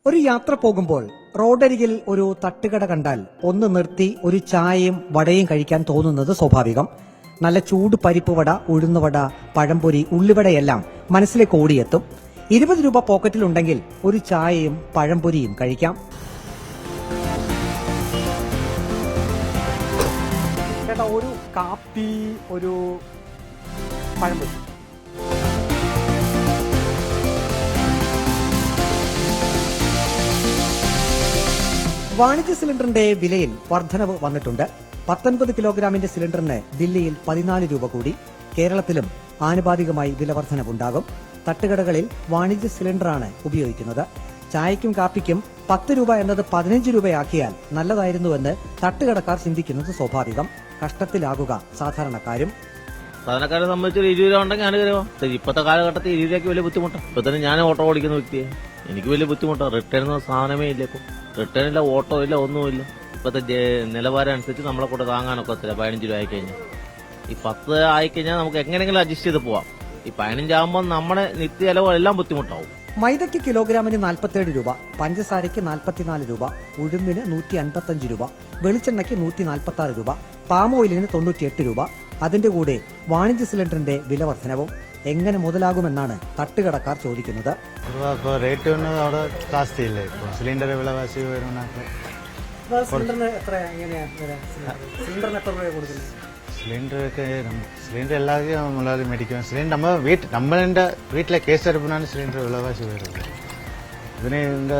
ഒരു യാത്ര പോകുമ്പോൾ റോഡരികിൽ ഒരു തട്ടുകട കണ്ടാൽ ഒന്ന് നിർത്തി ഒരു ചായയും വടയും കഴിക്കാൻ തോന്നുന്നത് സ്വാഭാവികം. നല്ല ചൂട് പരിപ്പ് വട, ഉഴുന്നുവട, പഴംപൊരി, ഉള്ളിവടയെല്ലാം മനസ്സിലേക്ക് ഓടിയെത്തും. 20 രൂപ പോക്കറ്റിലുണ്ടെങ്കിൽ ഒരു ചായയും പഴംപൊരിയും കഴിക്കാം. ചേട്ടാ, ഒരു കാപ്പി, ഒരു പഴംപൊരി. വാണിജ്യ സിലിണ്ടറിന്റെ വിലയിൽ വർധനവ് വന്നിട്ടുണ്ട്. 19 കിലോഗ്രാമിന്റെ സിലിണ്ടറിന് ദില്ലിയിൽ 14 രൂപ കൂടി. കേരളത്തിലും ആനുപാതികമായി വില വർധനവുണ്ടാകും. തട്ടുകടകളിൽ വാണിജ്യ സിലിണ്ടറാണ് ഉപയോഗിക്കുന്നത്. ചായയ്ക്കും കാപ്പിക്കും 10 രൂപ എന്നത് 15 രൂപയാക്കിയാൽ നല്ലതായിരുന്നുവെന്ന് തട്ടുകടക്കാർ ചിന്തിക്കുന്നത് സ്വാഭാവികം. കഷ്ടത്തിലാകുക സാധാരണക്കാരെ സംബന്ധിച്ച് 20 രൂപ ഉണ്ടെങ്കിൽ അനുഗ്രഹം. ഇപ്പോഴത്തെ കാലഘട്ടത്തിൽ 20 രൂപയ്ക്ക് വലിയ ബുദ്ധിമുട്ടാണ്. ഇപ്പൊ തന്നെ ഞാൻ ഓട്ടോ ഓടിക്കുന്ന വ്യക്തിയെ, എനിക്ക് വലിയ ബുദ്ധിമുട്ടാണ്. റിട്ടേൺ സാധനമേ ഇല്ല. ഇപ്പൊ റിട്ടേൺ ഇല്ല, ഓട്ടോ ഇല്ല, ഒന്നുമില്ല. ഇപ്പോഴത്തെ നിലവാരം അനുസരിച്ച് നമ്മളെ കൂടെ താങ്ങാനൊക്കെ ഒത്തില്ല. 15 രൂപ ആയിക്കഴിഞ്ഞാൽ, ഈ 10 ആയിക്കഴിഞ്ഞാൽ നമുക്ക് എങ്ങനെയെങ്കിലും അഡ്ജസ്റ്റ് ചെയ്ത് പോവാം. ഈ 15 ആകുമ്പോൾ നമ്മുടെ നിത്യ ചെലവ് എല്ലാം ബുദ്ധിമുട്ടാവും. മൈദയ്ക്ക് കിലോഗ്രാമിന് 47 രൂപ, പഞ്ചസാരയ്ക്ക് 44 രൂപ, ഉഴുന്നിന് 155 രൂപ, വെളിച്ചെണ്ണയ്ക്ക് 146 രൂപ, പാം ഓയിലിന് 98 രൂപ. അതിന്റെ കൂടെ വാണിജ്യ സിലിണ്ടറിന്റെ വില വർധനവും. എങ്ങനെ മുതലാകുമെന്നാണ് തട്ടുകടക്കാർ ചോദിക്കുന്നത്. சிலிண்டர் எல்லாத்தையும் நம்மளால மேடிக்கும். சிலிண்டர் நம்ம வீட்டில் கேஸ் அடுப்புனாலும் சிலிண்டர் விலைவாசி வருது. இதுனே இந்த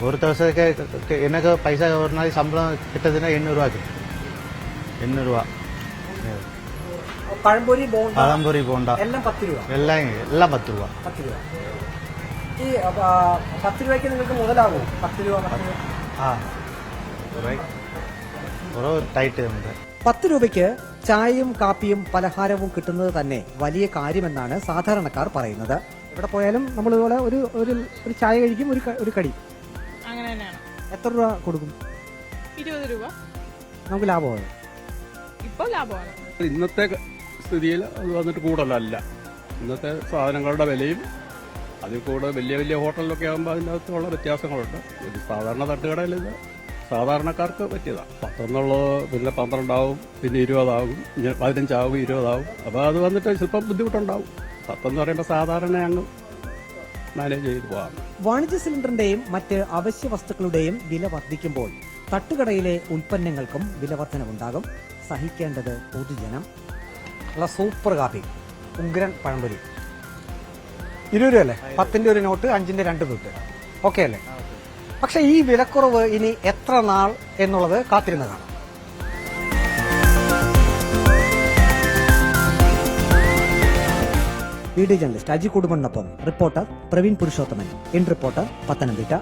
ஒரு ദിവസത്തേക്ക് எனக்கு പൈസ ഒരു നാൾ ശമ്പളം കിട്ടുന്നതിന് 800 രൂപ കിട്ടും. 800 രൂപ. പഴംപൊരി ബോണ്ട എല്ലാം 10 രൂപ. എല്ലാം 10 രൂപ. ഈ 10 രൂപയ്ക്ക് നിങ്ങൾക്ക് മുതലാകും? 10 രൂപ ടൈറ്റ് ഉണ്ട്. 10 രൂപയ്ക്ക് ചായയും കാപ്പിയും പലഹാരവും കിട്ടുന്നത് തന്നെ വലിയ കാര്യമെന്നാണ് സാധാരണക്കാർ പറയുന്നത്. ഇവിടെ പോയാലും നമ്മൾ ഇതുപോലെ ഒരു ചായ കഴിക്കും, ഒരു കടി. അങ്ങനെ തന്നെയാണ്. എത്ര രൂപ കൊടുക്കും? 20 രൂപ. നമുക്ക് ലാഭമാണ്. ഇപ്പോൾ ലാഭമാണ്. ഇന്നത്തെ സ്ഥിതിയിൽ അത് വന്നിട്ട് കൂടുതലല്ല. ഇന്നത്തെ സാധനങ്ങളുടെ വിലയും അതിൽ കൂടുതൽ വലിയ വലിയ ഹോട്ടലിലൊക്കെ ആകുമ്പോൾ അതിൻ്റെ അകത്തുള്ള വ്യത്യാസങ്ങളുണ്ട്. ഇത് സാധാരണ തട്ടുകടയിൽ ഇത് സാധാരണക്കാർക്ക് പറ്റിയതാണ്. 10 എന്നുള്ളത് പിന്നെ 12 ആവും, പിന്നെ 20 ആകും, 15 ആവും, 20 ആവും. അപ്പോൾ അത് വന്നിട്ട് ചിലപ്പം ബുദ്ധിമുട്ടുണ്ടാവും. 10 എന്ന് പറയുമ്പോൾ സാധാരണ അങ്ങ് മാനേജ് ചെയ്ത് പോകാം. വാണിജ്യ സിലിണ്ടറിന്റെയും മറ്റ് അവശ്യ വസ്തുക്കളുടെയും വില വർദ്ധിക്കുമ്പോൾ തട്ടുകടയിലെ ഉൽപ്പന്നങ്ങൾക്കും വില വർധനവുണ്ടാകും. സഹിക്കേണ്ടത് പൊതുജനം. സൂപ്പർ കാപ്പി, ഉഗ്രൻ പഴംപൊരി 20 രൂപ അല്ലേ? 10ന്റെ ഒരു നോട്ട്, 5ന്റെ 2 നോട്ട്. ഓക്കെ അല്ലേ? പക്ഷെ ഈ വിലക്കുറവ് ഇനി എത്ര നാൾ എന്നുള്ളത് കാത്തിരുന്നതാണ്. വീഡിയോ ജേർണലിസ്റ്റ് അജി കുടുംബനൊപ്പം reporter Praveen Purushothaman. In reporter, Pathanamthitta.